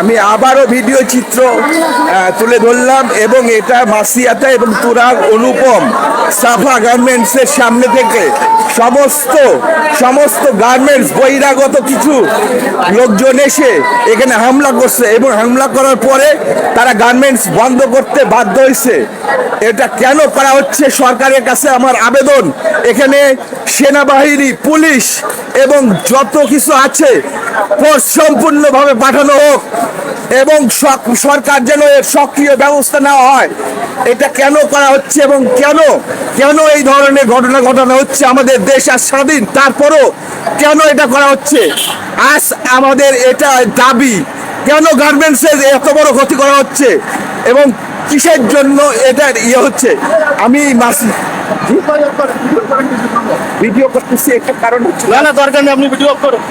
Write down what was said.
আমি আবারও ভিডিও চিত্র তুলে ধরলাম এবং এটা মাসিয়াতা এবং তুরাগ অনুপম সাফা গার্মেন্টসের সামনে থেকে সমস্ত গার্মেন্টস বহিরাগত কিছু লোকজন এসে এখানে হামলা করছে এবং হামলা করার পরে তারা গার্মেন্টস বন্ধ করতে বাধ্য হয়েছে। এটা কেন করা হচ্ছে সরকারের কাছে আমার আবেদন, এখানে সেনাবাহিনী, পুলিশ এবং যত কিছু আছে ফোর্স সম্পূর্ণভাবে পাঠানো হোক এবং সরকার যেন এর সক্রিয় ব্যবস্থা নেওয়া হয়। এটা কেন করা হচ্ছে এবং কেন এই ধরনের ঘটনা ঘটানো হচ্ছে? আমাদের দেশ আর স্বাধীন, তারপরও কেন এটা করা হচ্ছে? আজ আমাদের এটা দাবি, কেন গার্মেন্টসের এত বড় ক্ষতি করা হচ্ছে এবং কিসের জন্য এটা হচ্ছে? আমি ভিডিও করতেছি, একটা কারণ হচ্ছে না না দরকার নেই, আপনি ভিডিও করুন।